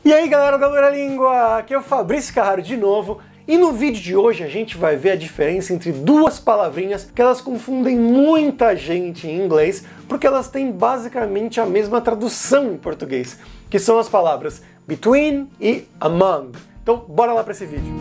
E aí galera da Loira Língua, aqui é o Fabrício Carraro de novo, e no vídeo de hoje a gente vai ver a diferença entre duas palavrinhas que elas confundem muita gente em inglês, porque elas têm basicamente a mesma tradução em português, que são as palavras between e among. Então bora lá para esse vídeo.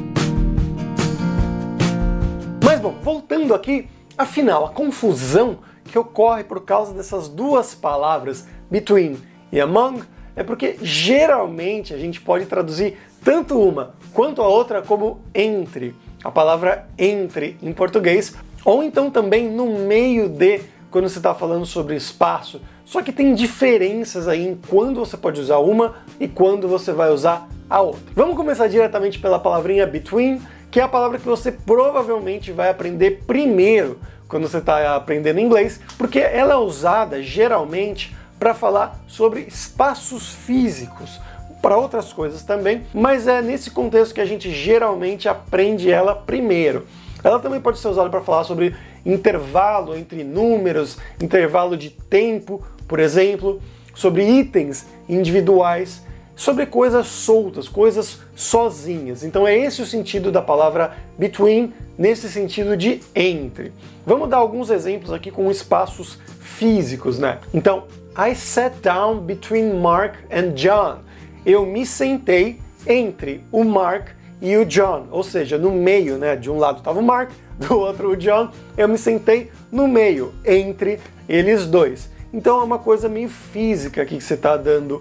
Mas bom, voltando aqui, afinal, a confusão que ocorre por causa dessas duas palavras, between e among, é porque geralmente a gente pode traduzir tanto uma quanto a outra como entre, a palavra entre em português, ou então também no meio de, quando você está falando sobre espaço, só que tem diferenças aí em quando você pode usar uma e quando você vai usar a outra. Vamos começar diretamente pela palavrinha between, que é a palavra que você provavelmente vai aprender primeiro quando você está aprendendo inglês, porque ela é usada geralmente para falar sobre espaços físicos, para outras coisas também, mas é nesse contexto que a gente geralmente aprende ela primeiro. Ela também pode ser usada para falar sobre intervalo entre números, intervalo de tempo, por exemplo, sobre itens individuais, sobre coisas soltas, coisas sozinhas. Então é esse o sentido da palavra between, nesse sentido de entre. Vamos dar alguns exemplos aqui com espaços físicos, né? Então, I sat down between Mark and John. Eu me sentei entre o Mark e o John, ou seja, no meio, né? De um lado estava o Mark, do outro o John. Eu me sentei no meio, entre eles dois. Então é uma coisa meio física aqui que você está dando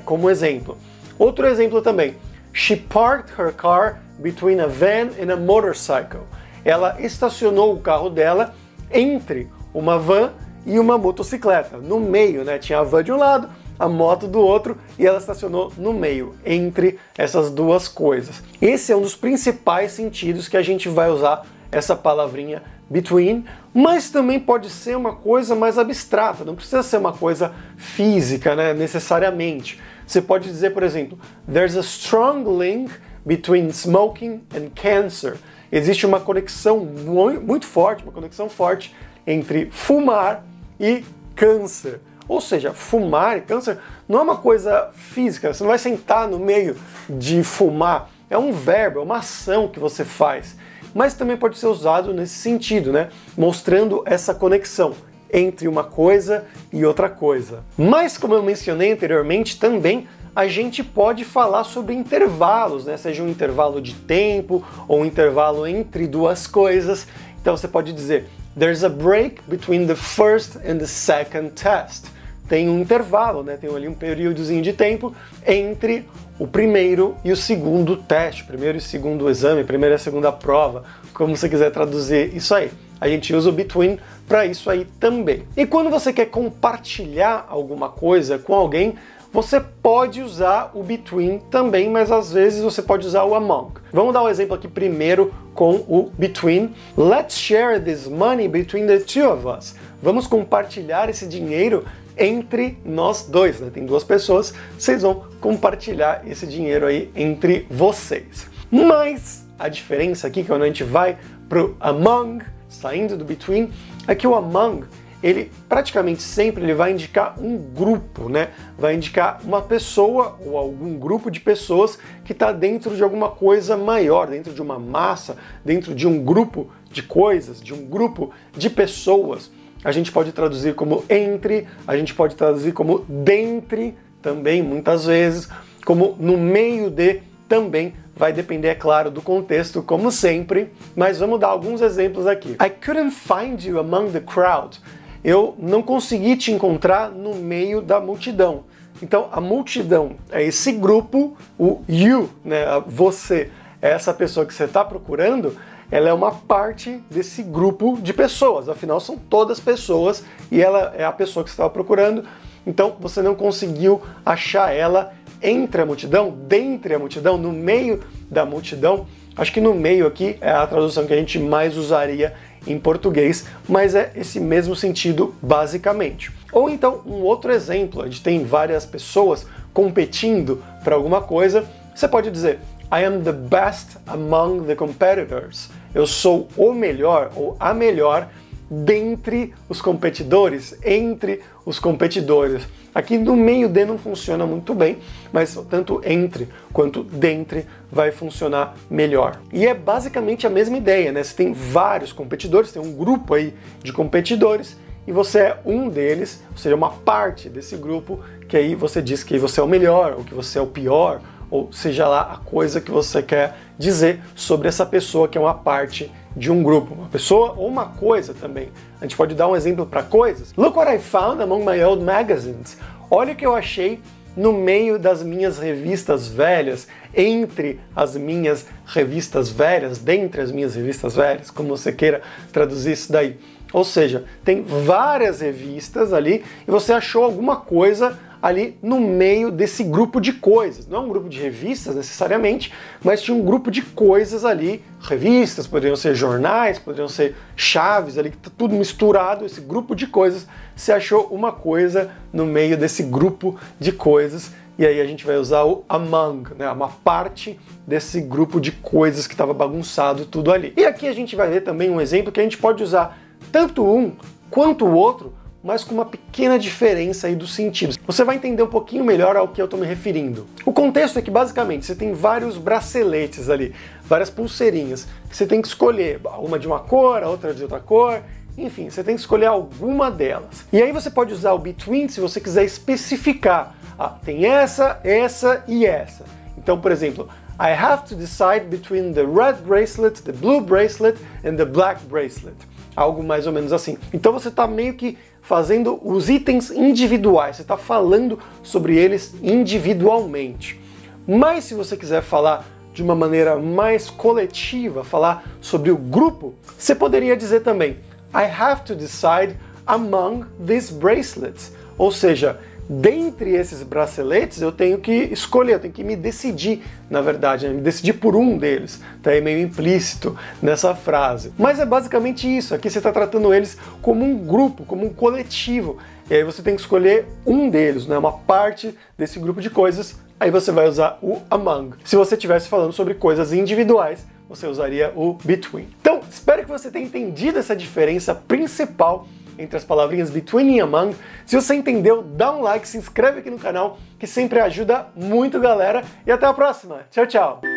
como exemplo. Outro exemplo também. She parked her car between a van and a motorcycle. Ela estacionou o carro dela entre uma van e uma motocicleta, no meio, né? Tinha a van de um lado, a moto do outro, e ela estacionou no meio, entre essas duas coisas. Esse é um dos principais sentidos que a gente vai usar essa palavrinha between, mas também pode ser uma coisa mais abstrata, não precisa ser uma coisa física, né, necessariamente. Você pode dizer, por exemplo, there's a strong link between smoking and cancer. Existe uma conexão muito forte, uma conexão forte entre fumar e câncer. Ou seja, fumar e câncer não é uma coisa física, você não vai sentar no meio de fumar, é um verbo, é uma ação que você faz. Mas também pode ser usado nesse sentido, né? Mostrando essa conexão entre uma coisa e outra coisa. Mas, como eu mencionei anteriormente, também a gente pode falar sobre intervalos, né? Seja um intervalo de tempo ou um intervalo entre duas coisas. Então você pode dizer there's a break between the first and the second test. Tem um intervalo, né? Tem ali um períodozinho de tempo entre o primeiro e o segundo teste, primeiro e segundo exame, primeira e segunda prova, como você quiser traduzir isso aí. A gente usa o between para isso aí também. E quando você quer compartilhar alguma coisa com alguém, você pode usar o between também, mas às vezes você pode usar o among. Vamos dar um exemplo aqui primeiro com o between. Let's share this money between the two of us. Vamos compartilhar esse dinheiro entre nós dois, né? Tem duas pessoas, vocês vão compartilhar esse dinheiro aí entre vocês. Mas a diferença aqui, quando a gente vai pro among, saindo do between, é que o among, ele praticamente sempre ele vai indicar um grupo, né? Vai indicar uma pessoa ou algum grupo de pessoas que está dentro de alguma coisa maior, dentro de uma massa, dentro de um grupo de coisas, de um grupo de pessoas. A gente pode traduzir como entre, a gente pode traduzir como dentre também, muitas vezes, como no meio de também. Vai depender, é claro, do contexto, como sempre, mas vamos dar alguns exemplos aqui. I couldn't find you among the crowd. Eu não consegui te encontrar no meio da multidão. Então, a multidão é esse grupo, o you, né, você, é essa pessoa que você está procurando, ela é uma parte desse grupo de pessoas, afinal são todas pessoas e ela é a pessoa que você estava procurando, então você não conseguiu achar ela entre a multidão, dentre a multidão, no meio da multidão. Acho que no meio aqui é a tradução que a gente mais usaria em português, mas é esse mesmo sentido basicamente. Ou então, um outro exemplo, a gente tem várias pessoas competindo para alguma coisa, você pode dizer I am the best among the competitors. Eu sou o melhor ou a melhor dentre os competidores, entre os competidores. Aqui no meio de não funciona muito bem, mas tanto entre quanto dentre vai funcionar melhor. E é basicamente a mesma ideia, né? Você tem vários competidores, tem um grupo aí de competidores, e você é um deles, ou seja, uma parte desse grupo, que aí você diz que você é o melhor, ou que você é o pior, ou seja lá a coisa que você quer dizer sobre essa pessoa que é uma parte de um grupo, uma pessoa ou uma coisa também. A gente pode dar um exemplo para coisas. Look what I found among my old magazines. Olha o que eu achei no meio das minhas revistas velhas, entre as minhas revistas velhas, dentre as minhas revistas velhas, como você queira traduzir isso daí. Ou seja, tem várias revistas ali e você achou alguma coisa ali no meio desse grupo de coisas. Não é um grupo de revistas necessariamente, mas tinha um grupo de coisas ali, revistas, poderiam ser jornais, poderiam ser chaves ali, que tá tudo misturado, esse grupo de coisas. Você achou uma coisa no meio desse grupo de coisas, e aí a gente vai usar o among, né? Uma parte desse grupo de coisas que estava bagunçado tudo ali. E aqui a gente vai ver também um exemplo que a gente pode usar tanto um quanto o outro, mas com uma pequena diferença aí dos sentidos. Você vai entender um pouquinho melhor ao que eu estou me referindo. O contexto é que basicamente você tem vários braceletes ali, várias pulseirinhas, que você tem que escolher, uma de uma cor, a outra de outra cor, enfim, você tem que escolher alguma delas. E aí você pode usar o between se você quiser especificar. Ah, tem essa, essa e essa. Então, por exemplo, I have to decide between the red bracelet, the blue bracelet and the black bracelet. Algo mais ou menos assim. Então você está meio que fazendo os itens individuais, você está falando sobre eles individualmente. Mas se você quiser falar de uma maneira mais coletiva, falar sobre o grupo, você poderia dizer também I have to decide among these bracelets. Ou seja, dentre esses braceletes eu tenho que escolher, eu tenho que me decidir, na verdade, né? Me decidir por um deles. Tá aí meio implícito nessa frase. Mas é basicamente isso, aqui você está tratando eles como um grupo, como um coletivo. E aí você tem que escolher um deles, né? Uma parte desse grupo de coisas, aí você vai usar o among. Se você estivesse falando sobre coisas individuais, você usaria o between. Então, espero que você tenha entendido essa diferença principal entre as palavrinhas between e among. Se você entendeu, dá um like, se inscreve aqui no canal, que sempre ajuda muito, galera. E até a próxima. Tchau, tchau!